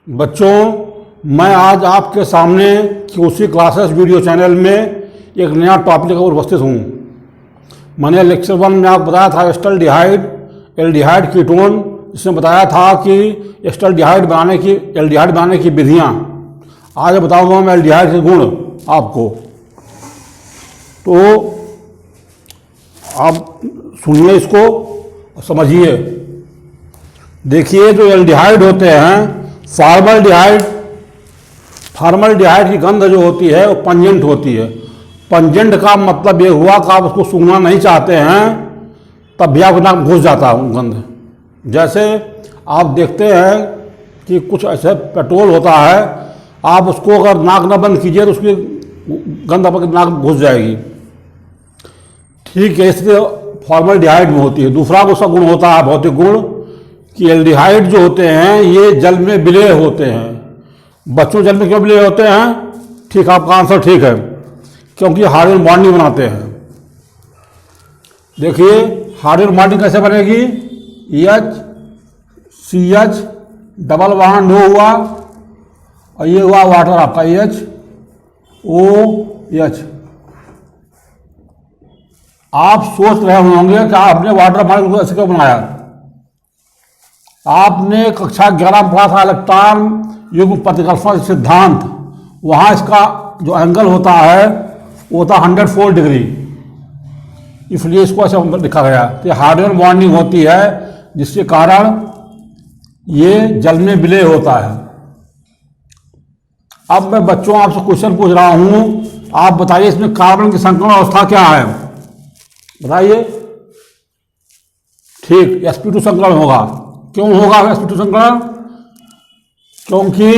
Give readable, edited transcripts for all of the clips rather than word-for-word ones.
बच्चों, मैं आज आपके सामने क्यूसी क्लासेस वीडियो चैनल में एक नया टॉपिक लेकर उपस्थित हूँ। मैंने लेक्चर 1 में आपको बताया था एस्टल्डिहाइड, एल्डिहाइड कीटोन, जिसमें बताया था कि एस्टल्डिहाइड बनाने की विधियाँ। आज बताऊँगा मैं एल्डिहाइड के गुण आपको। तो आप सुनिए इसको और समझिए। देखिए, जो एल्डिहाइड होते हैं, फॉर्मल्डिहाइड की गंध जो होती है वो पंजेंट होती है। पंजेंट का मतलब ये हुआ कि आप उसको सूंघना नहीं चाहते हैं, तब भी आपको नाक में घुस जाता है गंध। जैसे आप देखते हैं कि कुछ ऐसे पेट्रोल होता है, आप उसको अगर नाक न बंद कीजिए तो उसकी गंध आपकी नाक में घुस जाएगी। ठीक है, इसलिए फॉर्मल्डिहाइड में होती है। दूसरा उसका गुण होता है, भौतिक गुण, कि एल्डिहाइड जो होते हैं ये जल में विलेय होते हैं। बच्चों, जल में क्यों विलेय होते हैं? ठीक, आपका आंसर ठीक है, क्योंकि हाइड्रोजन बॉन्डिंग बनाते हैं। देखिए, हाइड्रोजन बॉन्डिंग कैसे बनेगी? CH डबल बॉन्ड O हुआ और ये हुआ वाटर आपका HOH। आप सोच रहे होंगे कि आपने वाटर मॉलिक्यूल को ऐसे क्यों बनाया। आपने कक्षा 11 में पढ़ा था इलेक्ट्रॉन युग्म प्रतिकर्षण सिद्धांत। वहाँ इसका जो एंगल होता है वो होता 104 डिग्री, इसलिए इसको ऐसे लिखा गया। तो हाइड्रोजन बॉन्डिंग होती है जिसके कारण ये जल में विलय होता है। अब मैं बच्चों आपसे क्वेश्चन पूछ रहा हूँ, आप बताइए इसमें कार्बन की संकरण अवस्था क्या है? बताइए। ठीक, sp2 संकरण होगा। क्यों होगा sp2 संकरण? क्योंकि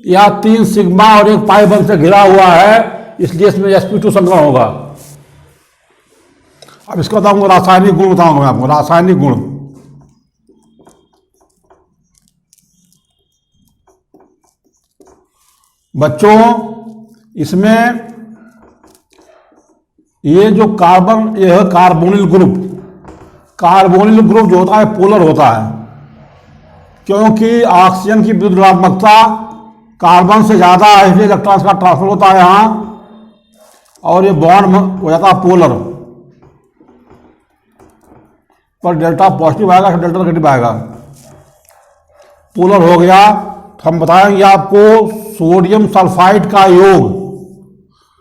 यह 3 सिग्मा और 1 पाई बंध से घिरा हुआ है, इसलिए इसमें sp2 संकरण होगा। अब इसका बताऊंगा रासायनिक गुण, बताऊंगा मैं आपको रासायनिक गुण। बच्चों, इसमें ये जो कार्बन, यह कार्बोनिल ग्रुप जो होता है पोलर होता है, क्योंकि ऑक्सीजन की विद्युत ऋणात्मकता कार्बन से ज़्यादा है, इसलिए इलेक्ट्रॉन्स का ट्रांसफर होता है यहाँ, और ये बॉन्ड हो जाता है पोलर। पर डेल्टा पॉजिटिव आएगा, डेल्टा नेगेटिव आएगा। पोलर हो गया। तो हम बताएंगे आपको सोडियम सल्फाइड का योग,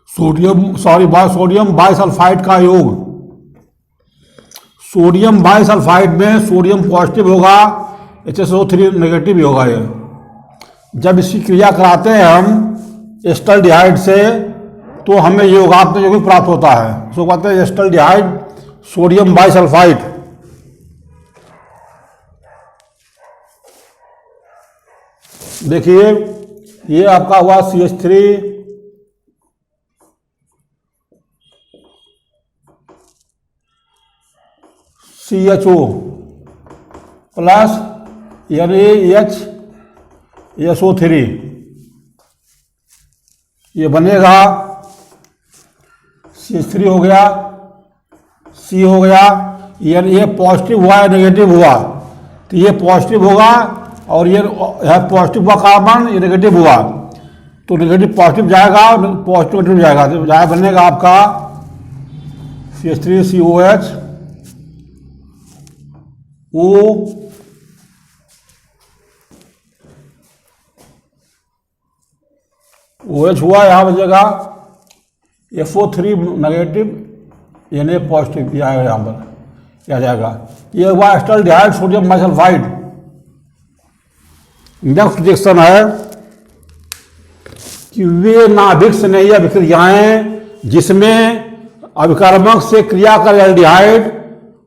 सोडियम बाइसल्फाइड का योग। सोडियम बाइसल्फाइड में सोडियम पॉजिटिव होगा, HSO3 नेगेटिव भी होगा। ये जब इसकी क्रिया कराते हैं हम एस्टल्डिहाइड से, तो हमें योगात्मक यौगिक प्राप्त होता है। उसको कहते हैं एस्टल्डिहाइड सोडियम बाइसल्फाइड। देखिए, ये आपका हुआ CH3 CHO प्लस NaHSO3, ये बनेगा CH3 हो गया, C हो गया, ये पॉजिटिव हुआ या नेगेटिव हुआ, तो ये पॉजिटिव होगा, और ये पॉजिटिव हुआ कार्बन, ये नेगेटिव हुआ, तो नेगेटिव पॉजिटिव जाएगा, पॉजिटिव नेगेटिव जाएगा, तो जाए बनेगा आपका CH3COH OH हुआ, यहाँ बचेगा FO3 नेगेटिव, Na पॉजिटिव, ये आएगा यहाँ पर, क्या जाएगा। ये हुआ acetaldehyde sodium bisulphide. Next reaction है कि वे नाभिक स्नेही अभिक्रियाएं जिसमें अभिकर्मक से क्रिया कर एल्डिहाइड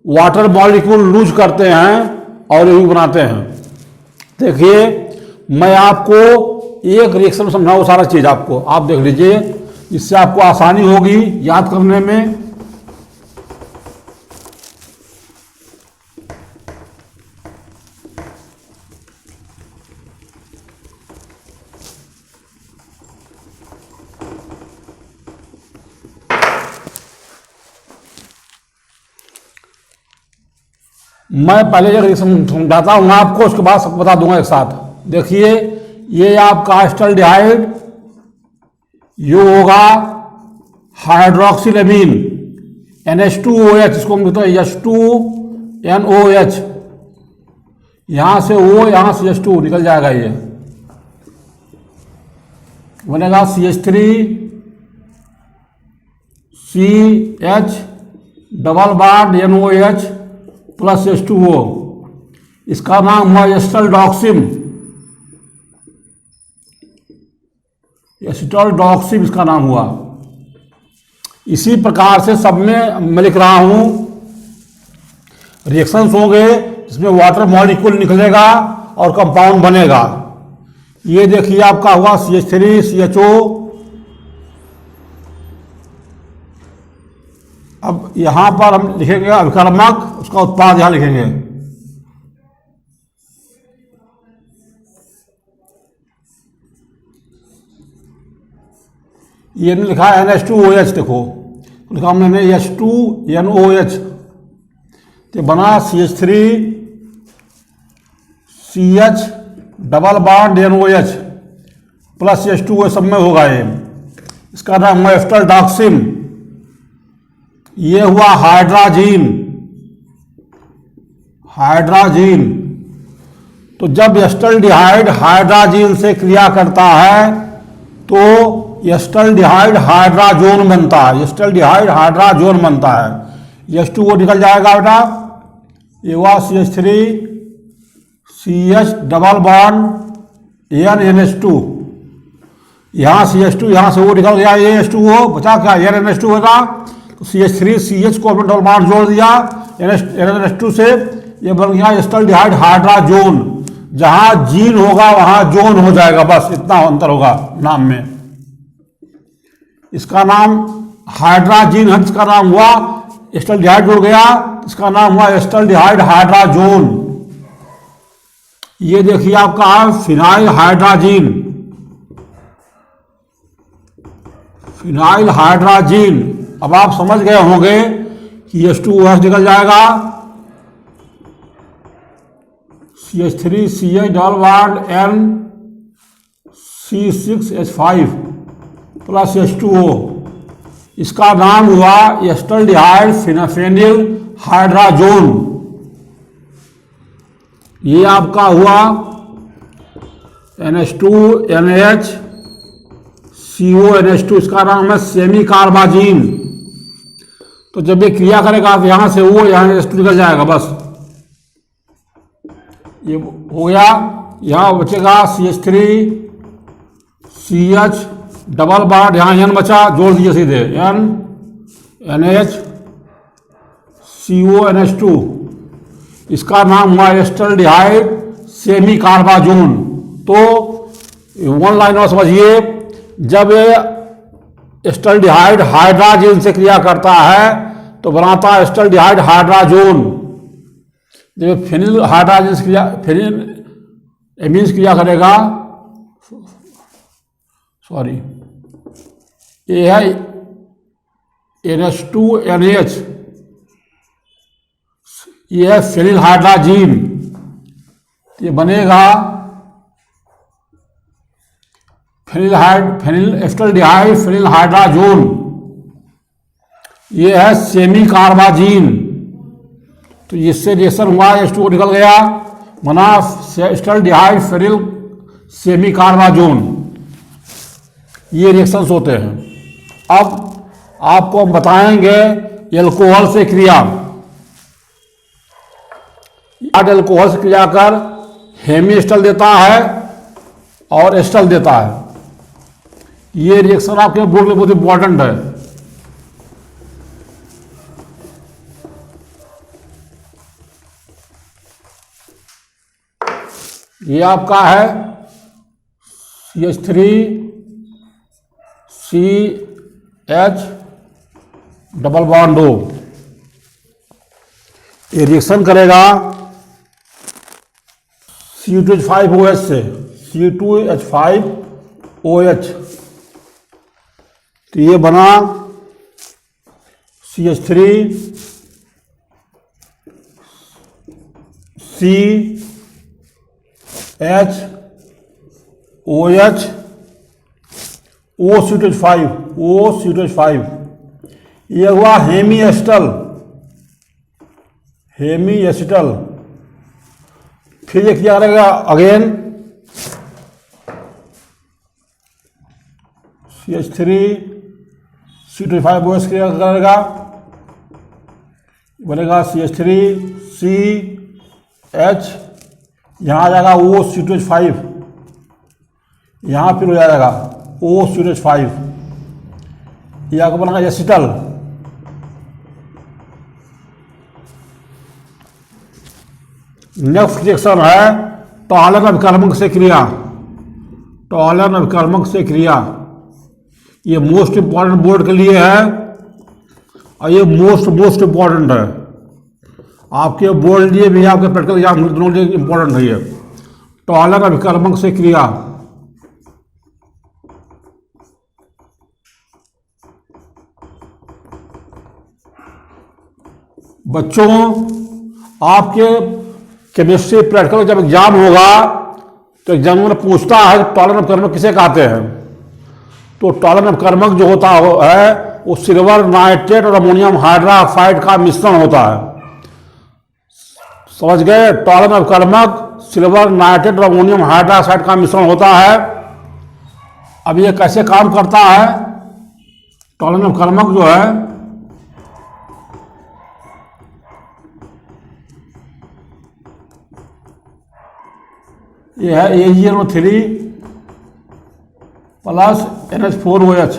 वाटर मॉलिक्यूल लूज करते हैं और यौगिक बनाते हैं। देखिए, मैं आपको एक रिएक्शन समझाऊँ, सारा चीज आपको, आप देख लीजिए, इससे आपको आसानी होगी याद करने में। मैं पहले एक रिएक्शन समझाता हूँ आपको, उसके बाद सब बता दूंगा एक साथ। देखिए, ये आपका एस्टल्डिहाइड, ये होगा हाइड्रोक्सिलेमीन NH2OH, इसको हम कहते हैं H2NOH। यहां से O, यहां से H2 निकल जाएगा, ये बनेगा CH3CH double bond NOH plus H2O। इसका नाम हुआ एस्टल्डॉक्सिम, एसिटोल्डॉक्सिम इसका नाम हुआ। इसी प्रकार से सब में मैं लिख रहा हूं रिएक्शंस होंगे जिसमें वाटर मॉलिक्यूल निकलेगा और कंपाउंड बनेगा। ये देखिए आपका हुआ CH3CHO। अब यहां पर हम लिखेंगे अभिकर्मक, उसका उत्पाद यहां लिखेंगे। ये लिखा है NH2OH, देखो लिखा हमने H2NOH, तो बना CH3CH double bond NOH plus H2O, सब में होगा ये। इसका नाम हुआ एस्टल्डॉक्सिम। ये हुआ हाइड्राजीन, हाइड्राजीन। तो जब एस्टल्डिहाइड हाइड्राजीन से क्रिया करता है तो एस्टल्डिहाइड हाइड्राजोन बनता है, एस्टल्डिहाइड हाइड्राजोन बनता है। H2O निकल जाएगा बेटा, ये हुआ CH3CH डबल बॉन्ड NH2, यहां CH2, यहां से O निकल गया, ये H2O बचा क्या, NH2 होगा। तो CH3CH को अपने डबल बॉन्ड जोड़ दिया NH2 से, ये बन गया एस्टल्डिहाइड हाइड्राजोन। जहां जीन होगा वहां जोन हो जाएगा, बस इतना अंतर होगा नाम में। इसका नाम हाइड्राजीन है, इसका नाम हुआ एस्टल्डिहाइड जुड़ गया, इसका नाम हुआ एस्टल्डिहाइड हाइड्राजोन। ये देखिए आपका फिनाइल हाइड्राजीन, फिनाइल हाइड्राजीन। अब आप समझ गए होंगे कि H2OH निकल जाएगा, CH3CH double bond NC6H5 plus H2O। इसका नाम हुआ एस्टल्डिहाइड फेनिल हाइड्राजोन। ये आपका हुआ NH2NH इसका नाम है सेमी कार्बाजीन। तो जब ये क्रिया करेगा तो यहां से वो यहां H2 निकल जाएगा, बस ये हो गया। यहां बचेगा CH3CH डबल बॉन्ड, यहां N बचा, जोड़ दिए सीधे NH2। इसका नाम हुआ एस्टल्डिहाइड सेमी कार्बाजोन। तो वन लाइन और समझिए, जब एस्टल्डिहाइड हाइड्राजीन से क्रिया करता है तो बनाता है एस्टल्डिहाइड हाइड्राजोन। जब फेनिल हाइड्राजीन से क्रिया, फेनिल एमीन से क्रिया करेगा, सॉरी, ये है NH2NH, ये है फेनिल हाइड्राजीन। ये बनेगा फेनिल एस्टल्डिहाइड फेनिल हाइड्राजोन। ये है सेमी कार्बाजीन। तो इससे रिएक्शन हुआ, H2O निकल गया, बना एस्टल्डिहाइड फेनिल सेमी कार्बाजोन। ये रिएक्शंस होते हैं। अब आपको हम बताएंगे एल्कोहल से क्रिया। एल्कोहल से क्रिया कर हेमी एस्टल देता है और एस्टल देता है। ये रिएक्शन आपके बोर्ड में बहुत इंपॉर्टेंट है। ये आपका है CH3CH डबल बॉन्ड O। ये रिएक्शन करेगा C2H5OH से, C2H5OH। तो ये बना CH3CH OH OCH5 OCH5, ये हुआ हेमी एसिटल। फिर ये क्या रहेगा अगेन CH3 C2H5 OH क्या करेगा, बनेगा CH3 CH, यहाँ आ जाएगा OC2H5, यहाँ फिर हो जाएगा OCH5, यह आपको बनेगा एसिटल। नेक्स्ट रिएक्शन है टॉलन अभिकर्मक से क्रिया। टॉलन अभिकर्मक से क्रिया, ये मोस्ट इंपॉर्टेंट बोर्ड के लिए है और ये मोस्ट इंपॉर्टेंट है आपके बोर्ड लिए भी, आपके प्रैक्टिकल एग्जाम दोनों लिए इंपॉर्टेंट है ये। टॉलन अभिकर्मक से क्रिया, बच्चों आपके केमिस्ट्री प्रैक्टिकल जब एग्जाम होगा तो एग्जाम में पूछता है टॉलन अभिकर्मक किसे कहते हैं। तो टॉलन अभिकर्मक जो होता है वो सिल्वर नाइट्रेट और अमोनियम हाइड्रोक्साइड का मिश्रण होता है। समझ गए, टॉलन अभिकर्मक सिल्वर नाइट्रेट और अमोनियम हाइड्रोक्साइड का मिश्रण होता है। अब ये कैसे काम करता है, टॉलन अभिकर्मक जो है ये है AgNO3 प्लस NH4OH।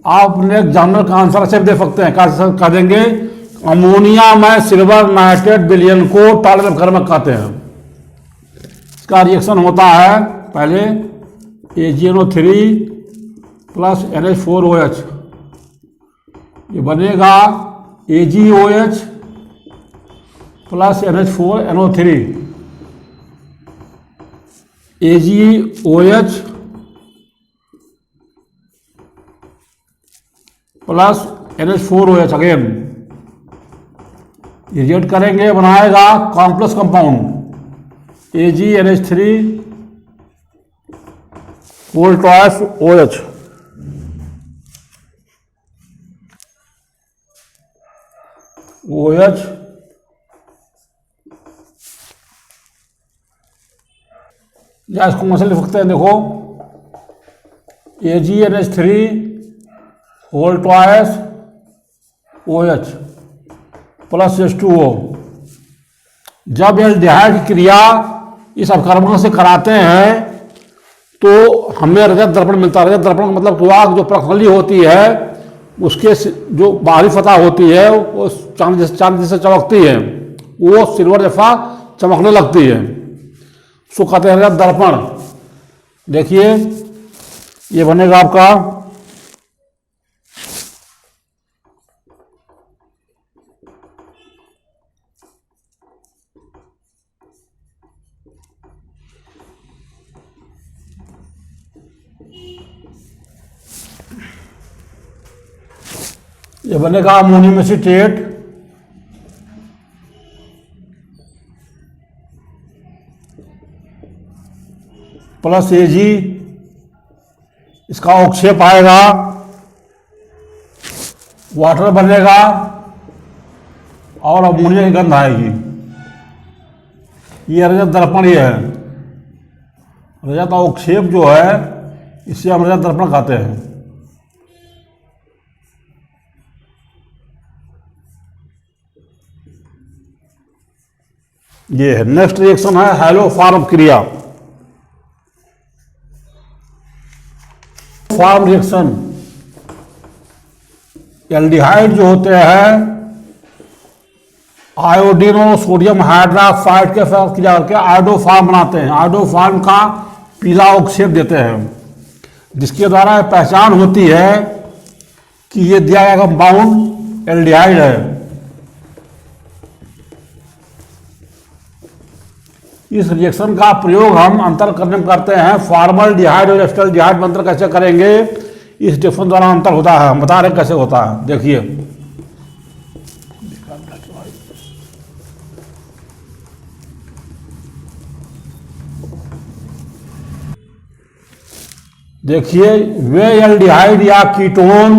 आप अपने एग्जामिनर का आंसर अच्छे दे सकते हैं, कह देंगे अमोनिया में सिल्वर नाइट्रेट विलयन को टॉलन अभिकर्मक कहते हैं। इसका रिएक्शन होता है पहले AgNO3 प्लस NH4OH, ये बनेगा AgOH plus NH4NO3, AgOH plus NH4OH again, ये रिएक्ट करेंगे बनाएगा complex compound AgNH3 whole twice OH। OH या इसको मसल लिख सकते हैं, देखो AgNH3 whole twice OH plus H2O। जब एल्डिहाइड की क्रिया इस अभिकर्मक से कराते हैं तो हमें रजत दर्पण मिलता है। रजत दर्पण का मतलब त्वक जो प्रखंडी होती है उसके जो बाहरी सतह होती है वो चांदी जैसे चमकती है, वो सिल्वर जैसा चमकने लगती है, सो कहते हैं रजत दर्पण। देखिए ये बनेगा आपका ये बनेगा अमोनियम एसीटेट प्लस Ag, इसका अवक्षेप आएगा, वाटर बनेगा और अमोनिया की गंध आएगी। ये रजत दर्पण ये है। रजत अवक्षेप जो है इसे हम रजत दर्पण कहते हैं। ये है नेक्स्ट रिएक्शन है हैलोफॉर्म क्रिया। फॉर्म रिएक्शन, एल्डिहाइड जो होते हैं आयोडीन और सोडियम हाइड्रोक्साइड के साथ क्रिया करके आयोडोफॉर्म बनाते हैं। आयोडोफॉर्म का पीला अवक्षेप देते हैं, जिसके द्वारा पहचान होती है कि ये दिया गया कंपाउंड एल्डिहाइड है। इस रिएक्शन का प्रयोग हम अंतर करने में करते हैं। फॉर्मल्डिहाइड और एस्टल्डिहाइड में अंतर कैसे करेंगे, इस रिएक्शन द्वारा अंतर होता है, हम बता रहे कैसे होता है। देखिए देखिए वे एल्डिहाइड या कीटोन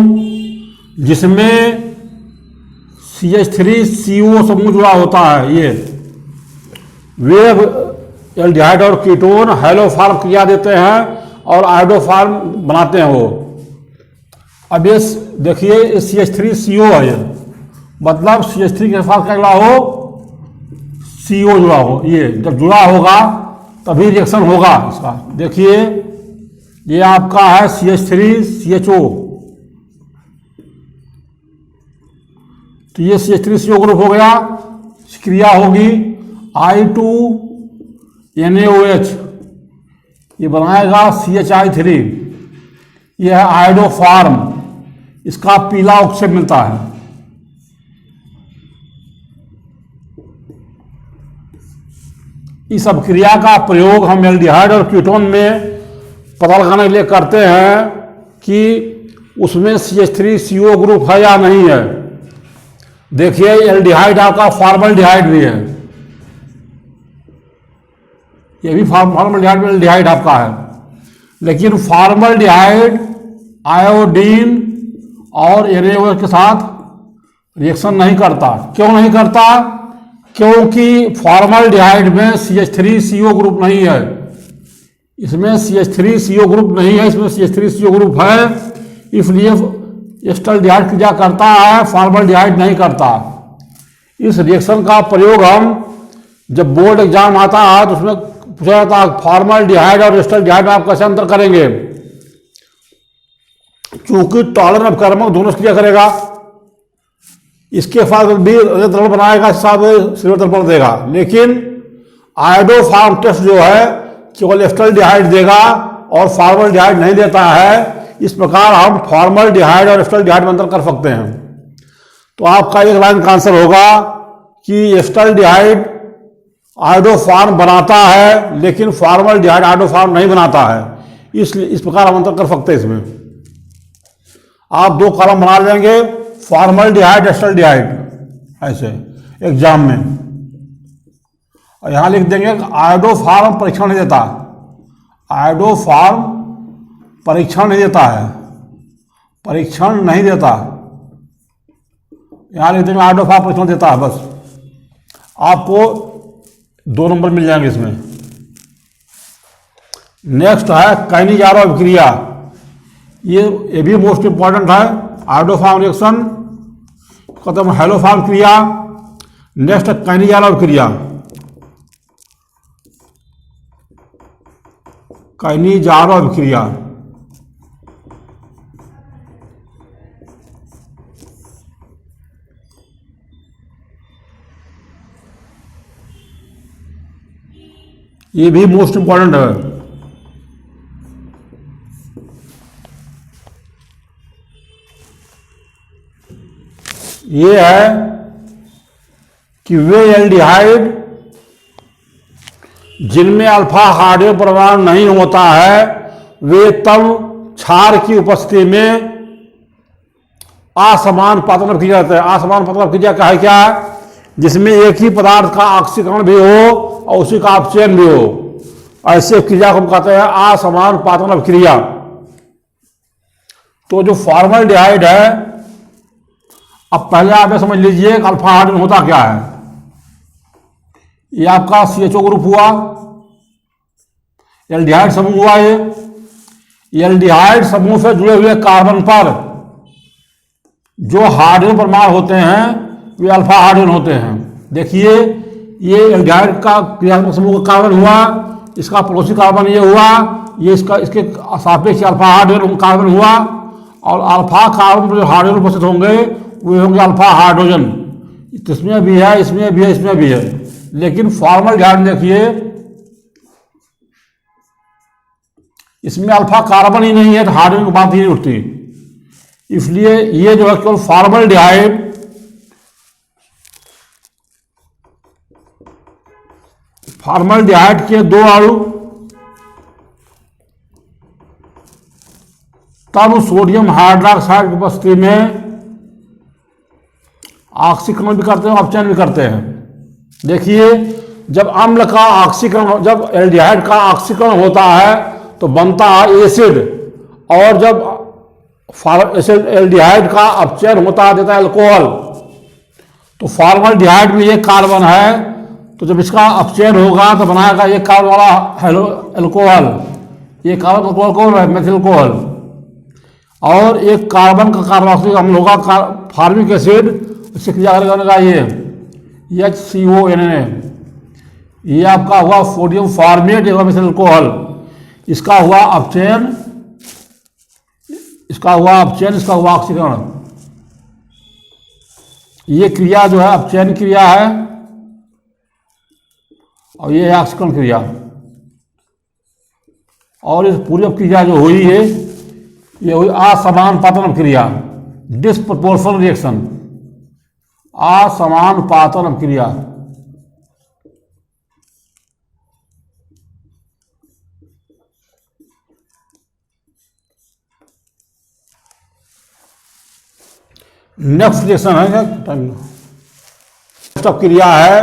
जिसमें CH3CO समूह जुड़ा होता है, ये वे एल्डिहाइड और कीटोन हैलोफॉर्म क्रिया देते हैं और आयोडोफॉर्म बनाते हैं वो। अब ये देखिए CH3CO है, ये मतलब CH3 के साथ क्या जुड़ा हो, CO जुड़ा हो। ये जब जुड़ा होगा तभी रिएक्शन होगा इसका। देखिए ये आपका है CH3CHO, तो ये CH3CO ग्रुप हो गया। क्रिया होगी I2NaOH, ये बनाएगा CHI3, ये है आयोडोफॉर्म, इसका पीला ऑक्सीजन मिलता है। इस अभिक्रिया का प्रयोग हम एल्डिहाइड और कीटोन में पता लगाने के लिए करते हैं कि उसमें CH3CO ग्रुप है या नहीं है। देखिए एल्डिहाइड आपका फॉर्मल्डिहाइड भी है, ये भी फॉर्मल्डिहाइड में एल्डिहाइड आपका है, लेकिन फॉर्मल्डिहाइड आयोडीन और NaOH के साथ रिएक्शन नहीं करता। क्यों नहीं करता? क्योंकि फॉर्मल्डिहाइड में CH3CO ग्रुप नहीं है, इसमें CH3CO ग्रुप नहीं है, इसमें CH3CO ग्रुप है, इसलिए एस्टल्डिहाइड क्रिया करता है, फॉर्मल्डिहाइड नहीं करता। इस रिएक्शन का प्रयोग हम जब बोर्ड एग्जाम आता है तो उसमें पूछा जाता है फॉर्मल्डिहाइड और एस्टल्डिहाइड में आप कैसे अंतर करेंगे। चूंकि टॉलरेंट अपकर्मक दोनों क्रिया करेगा, इसके साथ भी द्रव्य बनाएगा, इस साथ सिल्वर दर्पण देगा, लेकिन आयोडोफॉर्म टेस्ट जो है केवल एस्टल्डिहाइड देगा और फॉर्मल्डिहाइड नहीं देता है। इस प्रकार हम फॉर्मल्डिहाइड और एस्टल्डिहाइड में अंतर कर सकते हैं। तो आपका एक लाइन का आंसर होगा कि एस्टल्डिहाइड आयोडोफॉर्म बनाता है लेकिन फॉर्मल्डिहाइड आयोडोफॉर्म नहीं बनाता है, इसलिए इस प्रकार हम अंतर कर सकते हैं। इसमें आप दो कॉलम बना लेंगे, फॉर्मल्डिहाइड एस्टल्डिहाइड, ऐसे एग्जाम में, और यहां लिख देंगे आयोडोफॉर्म परीक्षण नहीं देता, आयोडोफॉर्म परीक्षण नहीं देता है, परीक्षण नहीं देता, यहां लिख देंगे आयोडोफॉर्म परीक्षण देता है। बस आपको 2 नंबर मिल जाएंगे इसमें। नेक्स्ट है काइनेजारो अभिक्रिया, ये भी मोस्ट इंपॉर्टेंट है। आयोडोफॉर्म रिएक्शन खत्म, हैलोफॉर्म क्रिया। नेक्स्ट काइनेजारो अभिक्रिया, काइनेजारो अभिक्रिया, ये भी मोस्ट इंपॉर्टेंट है। ये है कि वे एल्डिहाइड जिनमें अल्फा हाइड्रोजन परमाणु नहीं होता है, वे तब क्षार की उपस्थिति में असमान पातन क्रिया करते हैं। असमान पातन क्रिया का है क्या? जिसमें एक ही पदार्थ का ऑक्सीकरण भी हो और उसी का अपचयन भी हो, ऐसे क्रिया को हम कहते हैं असमान पातन अभिक्रिया। तो जो फॉर्मल्डिहाइड है, अब पहले आप समझ लीजिए अल्फा हाइड्रोजन होता क्या है। ये आपका CHO ग्रुप हुआ, एल्डिहाइड समूह हुआ। ये एल्डिहाइड समूह से जुड़े हुए कार्बन पर जो हाइड्रोजन परमाणु होते हैं वे अल्फा हाइड्रोजन होते हैं। देखिए ये एल्डिहाइड का क्रियात्मक समूह का कार्बन हुआ, इसका पड़ोसी कार्बन ये हुआ, ये इसके सापेक्ष अल्फा हाइड्रोजन कार्बन हुआ, और अल्फा कार्बन पर जो हाइड्रोजन उपस्थित होंगे वे होंगे अल्फा हाइड्रोजन। इसमें भी है, इसमें भी है, इसमें भी है। लेकिन फॉर्मल्डिहाइड देखिए इसमें अल्फा कार्बन ही नहीं है तो हाइड्रोजन की बात ही नहीं उठती। इसलिए ये जो है केवल फॉर्मल्डिहाइड फॉर्मल्डिहाइड के 2 अणु तब सोडियम हाइड्रोक्साइड की उपस्थिति में ऑक्सीकरण भी करते हैं, अपचयन भी करते हैं। देखिए जब अम्ल का ऑक्सीकरण, जब एल्डिहाइड का ऑक्सीकरण होता है तो बनता है एसिड, और जब एल्डिहाइड का अपचयन होता देता है अल्कोहल, तो फॉर्मल्डिहाइड में ये कार्बन है, तो जब इसका अपचयन होगा तो बनाएगा ये कार्बन वाला अल्कोहल, ये कार्बन अल्कोहल कौन है, मेथिल अल्कोहल। और एक कार्बन का कार्बोक्सिलिक अम्ल होगा फॉर्मिक एसिड, इससे क्रिया करेगा ये HCONA, ये आपका हुआ सोडियम फॉर्मेट मेथिल अल्कोहल, इसका हुआ अपचयन, इसका हुआ ऑक्सीकरण। ये क्रिया जो है अपचयन क्रिया है और ये है ऑक्सीकरण क्रिया। और इस पूरी क्रिया जो हुई है ये हुई असमानुपातन क्रिया, डिसप्रपोर्शनल रिएक्शन, असमानुपातन क्रिया। नेक्स्ट रिएक्शन है टाइम क्रिया है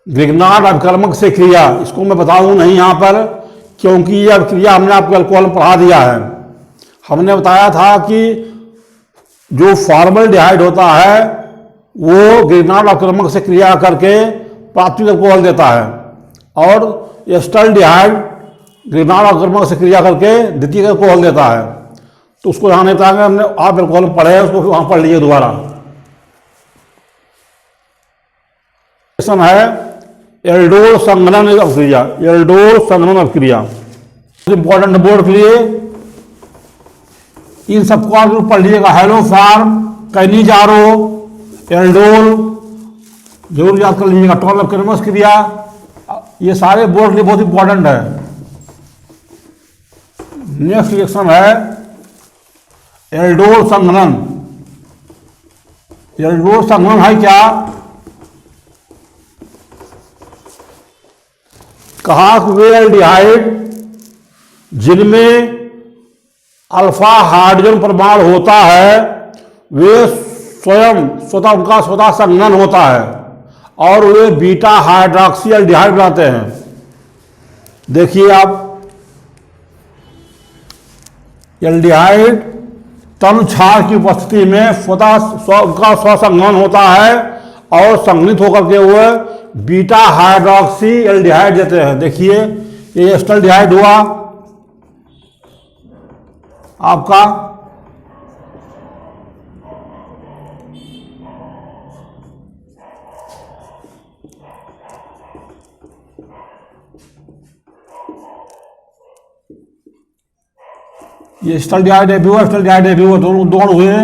ग्रिग्नार्ड अभिकर्मक से क्रिया। इसको मैं बताऊं नहीं यहाँ पर, क्योंकि यह क्रिया हमने आपको अल्कोहल में पढ़ा दिया है। हमने बताया था कि जो फॉर्मल्डिहाइड होता है वो ग्रिग्नार्ड अभिकर्मक से क्रिया करके प्राथमिक अल्कोहल देता है, और एस्टल्डिहाइड ग्रिग्नार्ड अभिकर्मक से क्रिया करके द्वितीयक अल्कोहल देता है। तो उसको यहाँ नहीं बताएंगे, हमने आप अल्कोहल में पढ़े हैं, उसको वहाँ पढ़ लीजिए दोबारा। है एल्डोल संघनन अभिक्रिया, एल्डोल संघनन अभिक्रिया इंपॉर्टेंट बोर्ड के लिए इन सबको आप पढ़ लीजिएगा। हेलोफार्म, कैनिजारो, एल्डोल जरूर याद कर लीजिएगा। टॉल अभिकर्मक क्रिया, ये सारे बोर्ड के लिए बहुत इंपॉर्टेंट है। नेक्स्ट रिएक्शन है एल्डोल संघनन। एल्डोल संघनन है क्या, कहा कि वे एल्डिहाइड जिनमें अल्फा हाइड्रोजन परमाणु होता है वे स्वतः उनका स्वतः संघनन होता है और वे बीटा हाइड्रोक्सी एल्डिहाइड बनाते हैं। देखिए आप, एल्डिहाइड तनु क्षार की उपस्थिति में उनका स्वसंघनन होता है और संघनित होकर के वो बीटा हाइड्रोक्सी एल्डिहाइड देते हैं। देखिए ये एस्टल्डिहाइड हुआ आपका, ये एस्टल्डिहाइड दोनों हुए।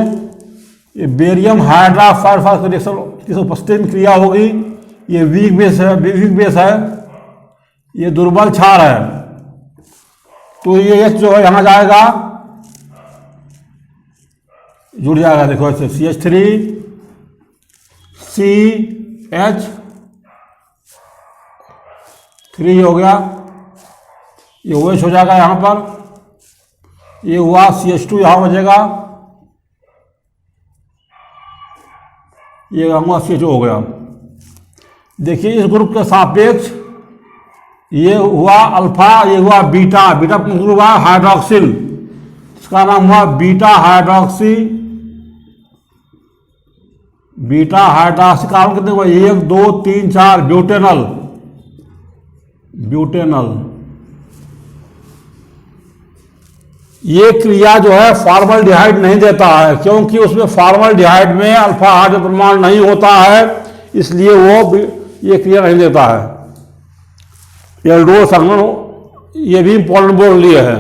ये बेरियम हाइड्रोफास्फेट रिएक्शन की उपस्थिति में क्रिया होगी। ये वीक बेस है, ये दुर्बल क्षार है, तो ये H जो है यहां जाएगा, जुड़ जाएगा। देखो ऐसे CH3 CH3 हो गया, ये OH हो जाएगा यहां पर, ये हुआ CH2 यहां बचेगा, ये हुआ CH2 हो गया। देखिए इस ग्रुप के सापेक्ष ये हुआ अल्फा, ये हुआ बीटा, बीटा ग्रुप हुआ हाइड्रोक्सिल, इसका नाम हुआ beta hydroxy. Beta hydroxy carbon कितने हुआ, 1 2 3 4 ब्यूटेनल। ये क्रिया जो है फॉर्मल्डिहाइड नहीं देता है, क्योंकि उसमें फॉर्मल्डिहाइड में अल्फा हाइड्रोजन परमाणु नहीं होता है, इसलिए वो ये क्रिया नहीं देता है। एल्डोल संघनन ये भी इंपॉर्टेंट बोर्ड लिए है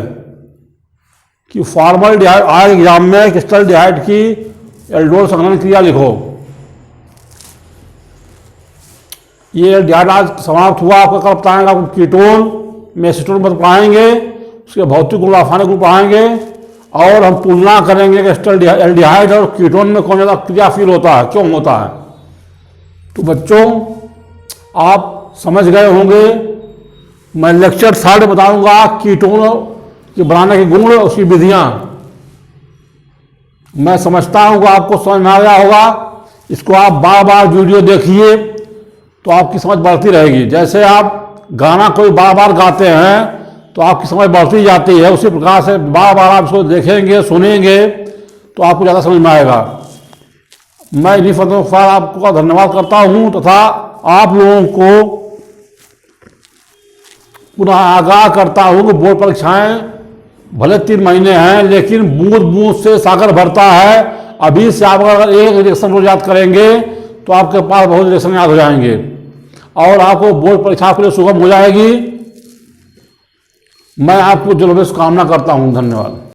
कि फॉर्मल्डिहाइड आए एग्जाम में एस्टल्डिहाइड की एल्डोल संघनन क्रिया लिखो। ये एल्डिहाइड आज समाप्त हुआ, आपका कल बताएंगे, आपको कीटोन में एसीटोन बताएंगे, उसके भौतिक गुण रासायनिक गुण पढ़ाएंगे, और हम तुलना करेंगे कि एल्डिहाइड और कीटोन में कौन ज़्यादा क्रियाशील होता है, क्यों होता है। तो बच्चों आप समझ गए होंगे, मैं लेक्चर 3 बताऊंगा कीटोन के बनाने के गुण, उसकी विधियां। मैं समझता हूँ आपको समझ में आ गया होगा। इसको आप बार बार वीडियो देखिए तो आपकी समझ बढ़ती रहेगी। जैसे आप गाना कोई बार बार गाते हैं तो आपकी समझ बढ़ती जाती है। उसी प्रकार से बार बार आप इसको देखेंगे, सुनेंगे, तो आपको ज़्यादा समझ में आएगा। मैं इन्हीं फतों पर आपको धन्यवाद करता हूँ तथा आप लोगों को पुनः आगाह करता हूँ कि बोर्ड परीक्षाएं भले 3 महीने हैं, लेकिन बूंद बूंद से सागर भरता है। अभी से आप अगर एक रिएक्शन रोज याद करेंगे तो आपके पास बहुत रिएक्शन याद हो जाएंगे और आपको बोर्ड परीक्षा के लिए सुगम हो जाएगी। मैं आपको जल्द शुभकामना करता हूँ। धन्यवाद।